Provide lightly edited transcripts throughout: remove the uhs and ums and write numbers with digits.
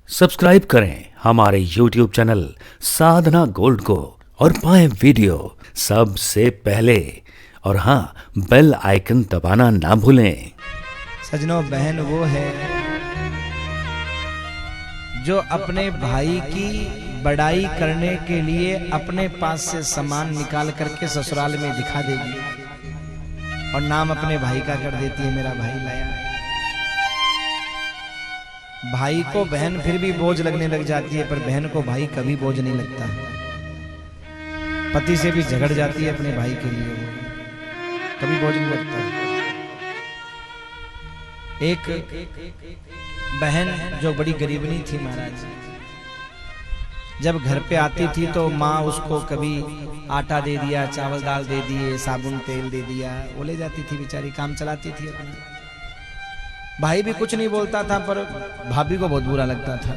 Subscribe करें हमारे YouTube channel साधना gold को और पाएं वीडियो सबसे पहले। और हाँ, बेल आइकन दबाना ना भूलें। सजनों, बहन वो है जो अपने भाई की बड़ाई करने के लिए अपने पास से सामान निकाल करके ससुराल में दिखा देगी और नाम अपने भाई का कर देती है, मेरा भाई लाया है। भाई को बहन फिर भी बोझ लगने लग जाती है, पर बहन को भाई कभी बोझ नहीं लगता। पति से भी झगड़ जाती है अपने भाई के लिए, कभी बोझ नहीं लगता। एक बहन जो बड़ी गरीबनी थी महाराज, जब घर पे आती थी तो माँ उसको कभी आटा दे दिया, चावल दाल दे दिए, साबुन तेल दे दिया, वो ले जाती थी बेचारी, काम चलाती थी अपना। भाई भी कुछ नहीं बोलता था, पर भाभी को बहुत बुरा लगता था,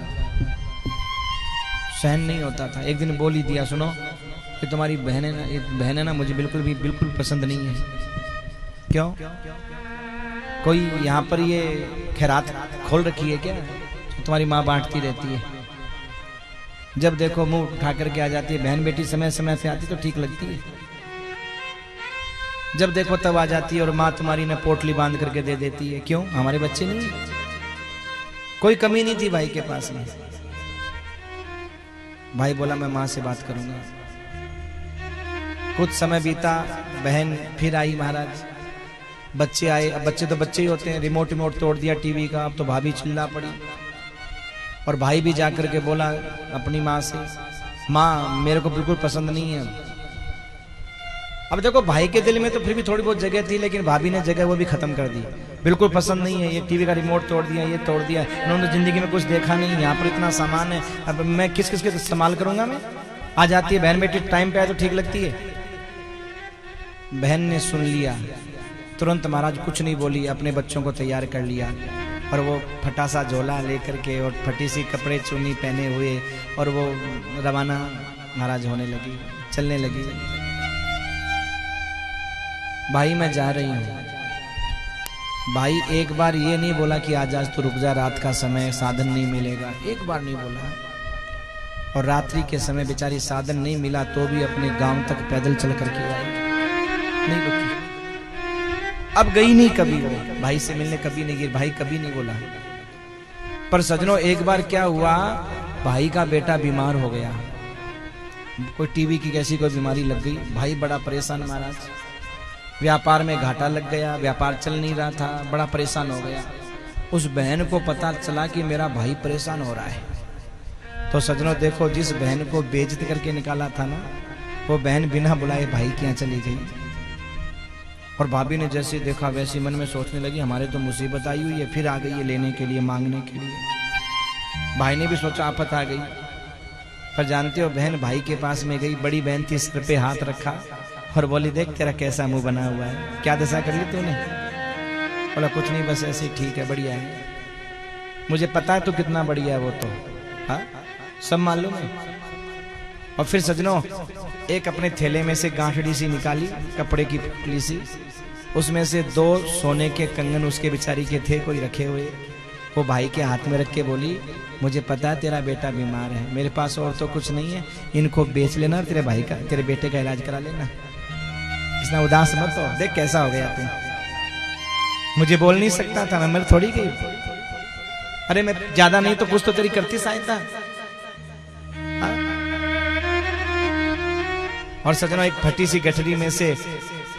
सहन नहीं होता था। एक दिन बोल ही दिया, सुनो कि तुम्हारी बहन है ना, मुझे बिल्कुल पसंद नहीं है। क्यों? कोई यहाँ पर ये खैरात खोल रखी है क्या? तुम्हारी माँ बांटती रहती है, जब देखो मुंह उठा करके आ जाती है। बहन बेटी समय समय से आती तो ठीक लगती है, जब देखो तब आ जाती है और माँ तुम्हारी ने पोटली बांध करके दे देती है। क्यों? हमारे बच्चे नहीं, कोई कमी नहीं थी भाई के पास में। भाई बोला मैं माँ से बात करूंगा। कुछ समय बीता, बहन फिर आई महाराज, बच्चे आए। अब बच्चे तो बच्चे ही होते हैं, रिमोट तोड़ दिया टीवी का। अब तो भाभी चिल्ला पड़ी और भाई भी जाकर के बोला अपनी माँ से, माँ मेरे को बिल्कुल पसंद नहीं है। अब देखो भाई के दिल में तो फिर भी थोड़ी बहुत जगह थी, लेकिन भाभी ने जगह वो भी खत्म कर दी। बिल्कुल पसंद नहीं है, ये टीवी का रिमोट तोड़ दिया, ये तोड़ दिया, इन्होंने जिंदगी में कुछ देखा नहीं, यहाँ पर इतना सामान है, अब मैं किस के इस्तेमाल करूंगा। मैं आ जाती है बहन बेटी, टाइम पे आए तो ठीक लगती है। बहन ने सुन लिया, तुरंत महाराज कुछ नहीं बोली, अपने बच्चों को तैयार कर लिया और वो फटा सा झोला लेकर के और फटी सी कपड़े चुन्नी पहने हुए और वो रवाना महाराज होने लगी, चलने लगी। भाई मैं जा रही हूँ। भाई एक बार ये नहीं बोला कि आज तो रुक जा, रात का समय साधन नहीं मिलेगा, एक बार नहीं बोला। और रात्रि के समय बेचारी साधन नहीं मिला तो भी अपने गांव तक पैदल चल करके आई, नहीं रुकी। अब गई नहीं कभी वो भाई से मिलने, कभी नहीं गई, भाई कभी नहीं बोला। पर सजनों एक बार क्या हुआ, भाई का बेटा बीमार हो गया, कोई टीबी की कैसी कोई बीमारी लग गई। भाई बड़ा परेशान महाराज, व्यापार में घाटा लग गया, व्यापार चल नहीं रहा था, बड़ा परेशान हो गया। उस बहन को पता चला कि मेरा भाई परेशान हो रहा है, तो सजनों देखो, जिस बहन को बेइज्जत करके निकाला था ना, वो बहन बिना बुलाए भाई के यहाँ चली गई। और भाभी ने जैसे देखा वैसे मन में सोचने लगी, हमारे तो मुसीबत आई हुई है, फिर आ गई है लेने के लिए, मांगने के लिए। भाई ने भी सोचा आफत आ गई, पर जानते हो बहन भाई के पास में गई, बड़ी बहन थी, सिर पे हाथ रखा और बोली, देख तेरा कैसा मुंह बना हुआ है, क्या दशा कर ली तूने? बोला कुछ नहीं, बस ऐसे ठीक है, बढ़िया है, मुझे पता है तू कितना बढ़िया है, वो तो हाँ सब मालूम है। और फिर सजनों एक अपने थैले में से गांठड़ी सी निकाली, कपड़े की पतली सी, उसमें से 2 सोने के कंगन उसके बेचारी के थे कोई रखे हुए, वो भाई के हाथ में रख के बोली, मुझे पता है तेरा बेटा बीमार है, मेरे पास और तो कुछ नहीं है, इनको बेच लेना और तेरे भाई का, तेरे बेटे का इलाज करा लेना, इतना उदास मत हो, देख कैसा हो गया तू। मुझे बोल नहीं सकता था, मैं मर थोड़ी गई, अरे मैं ज्यादा नहीं तो कुछ तो तेरी करती सहायता। और सजनों एक फटी सी गठरी में से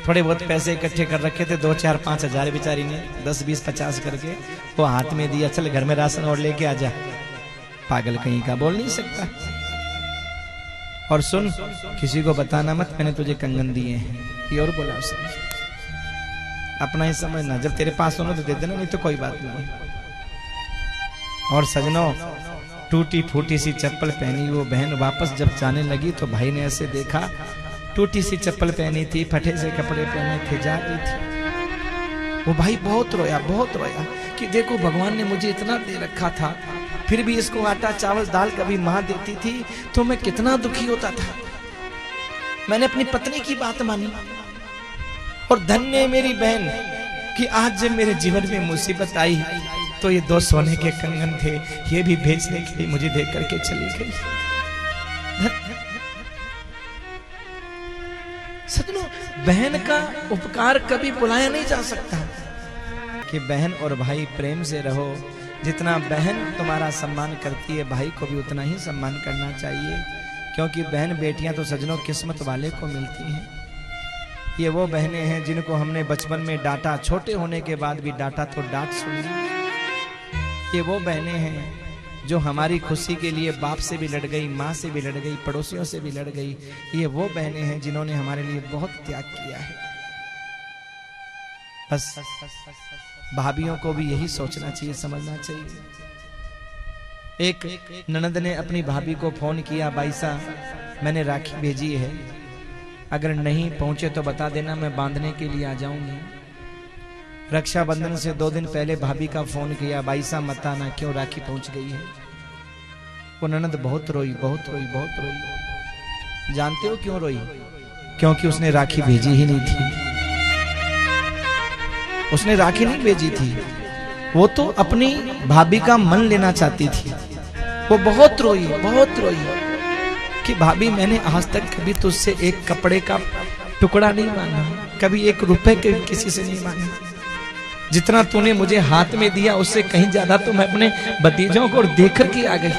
थोड़े बहुत पैसे इकट्ठे कर रखे थे, 2, 4, 5 हजार बेचारी ने 10, 20, 50 करके वो हाथ में दिया, चल घर में राशन और लेके आ जा। पागल कहीं का, बोल नहीं सकता। और सुन, किसी को बताना मत, मैंने तुझे कंगन दिए हैं, ये और बोला उसने, अपना ही समझना, जब तेरे पास होना तो दे देना, नहीं तो कोई बात नहीं। और सजनों टूटी फूटी सी चप्पल पहनी वो बहन वापस जब जाने लगी तो भाई ने ऐसे देखा, टूटी सी चप्पल पहनी थी, फटे से कपड़े पहने थे, जा रही थी। वो भाई बहुत रोया कि देखो भगवान ने मुझे इतना दे रखा था, फिर भी इसको आटा चावल दाल कभी माँ देती थी तो मैं कितना दुखी होता था। मैंने अपनी पत्नी की बात मानी और धन्य मेरी बहन कि आज जब मेरे जीवन में मुसीबत आई तो ये 2 सोने के कंगन थे, ये भी बेचने के लिए मुझे दे करके चली गई। सजनों, बहन का उपकार कभी भुलाया नहीं जा सकता कि बहन और भाई प्रेम से रहो। जितना बहन तुम्हारा सम्मान करती है, भाई को भी उतना ही सम्मान करना चाहिए, क्योंकि बहन बेटियां तो सजनों किस्मत वाले को मिलती हैं। ये वो बहनें हैं जिनको हमने बचपन में डांटा, छोटे होने के बाद भी डांटा तो डांट सुन ली। ये वो बहनें हैं जो हमारी खुशी के लिए बाप से भी लड़ गई, माँ से भी लड़ गई, पड़ोसियों से भी लड़ गई। ये वो बहनें हैं जिन्होंने हमारे लिए बहुत त्याग किया है। बस भाभियों को भी यही सोचना चाहिए, समझना चाहिए। एक ननद ने अपनी भाभी को फोन किया, भाई साहब मैंने राखी भेजी है, अगर नहीं पहुंचे तो बता देना, मैं बांधने के लिए आ जाऊंगी। रक्षाबंधन से 2 दिन पहले भाभी का फोन किया, भाई साहब मत आना, क्यों राखी पहुंच गई है। वो ननद बहुत रोई, बहुत रोई, बहुत रोई। जानते हो क्यों रोई? क्योंकि उसने राखी भेजी ही नहीं थी। उसने राखी नहीं भेजी थी, वो तो अपनी भाभी का मन लेना चाहती थी। वो बहुत रोई, बहुत रोई कि भाभी मैंने आज तक कभी तुझसे एक कपड़े का टुकड़ा नहीं मांगा, कभी 1 रुपए के किसी से नहीं मांगा। जितना तूने मुझे हाथ में दिया उससे कहीं ज्यादा तो मैं अपने भतीजों को देकर के आ गई।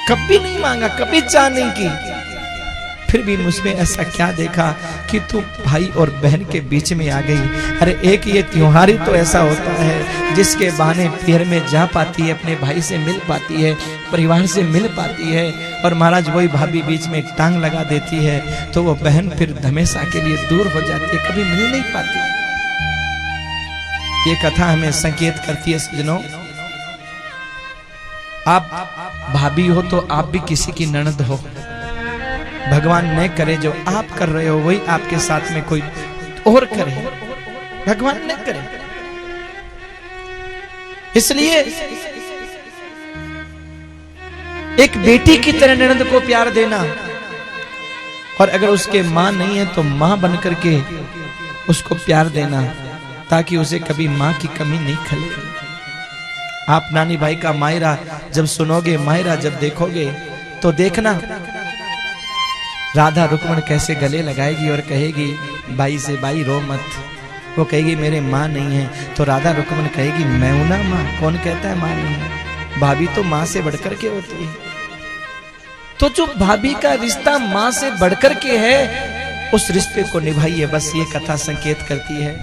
कभी नहीं मांगा, कभी चाह नहीं की। फिर भी मुझमें ऐसा क्या देखा कि तू भाई और बहन के बीच में आ गई। अरे एक ये त्योहार ही तो ऐसा होता है जिसके बहाने पीर में जा पाती है, अपने भाई से मिल पाती है, परिवार से मिल पाती है। और महाराज वही भाभी बीच में टांग लगा देती है तो वो बहन फिर हमेशा के लिए दूर हो जाती है, कभी मिल नहीं पाती। ये कथा हमें संकेत करती है सज्जनों, आप भाभी हो तो आप भी किसी की ननद हो। भगवान न करे जो आप कर रहे हो वही आपके साथ में कोई और करे, भगवान न करे। इसलिए एक बेटी की तरह ननद को प्यार देना, और अगर उसके मां नहीं है तो मां बनकर के उसको प्यार देना, ताकि उसे कभी मां की कमी नहीं खले। आप नानी भाई का मायरा जब सुनोगे, मायरा जब देखोगे, तो देखना राधा रुक्मण कैसे गले लगाएगी और कहेगी भाई से, भाई रो मत। वो कहेगी मेरे माँ नहीं है, तो राधा रुक्मण कहेगी मैं हूं ना माँ। कौन कहता है माँ नहीं है? भाभी तो माँ से बढ़कर के होती है। तो जो भाभी का रिश्ता माँ से बढ़कर के है, उस रिश्ते को निभाइए। बस ये कथा संकेत करती है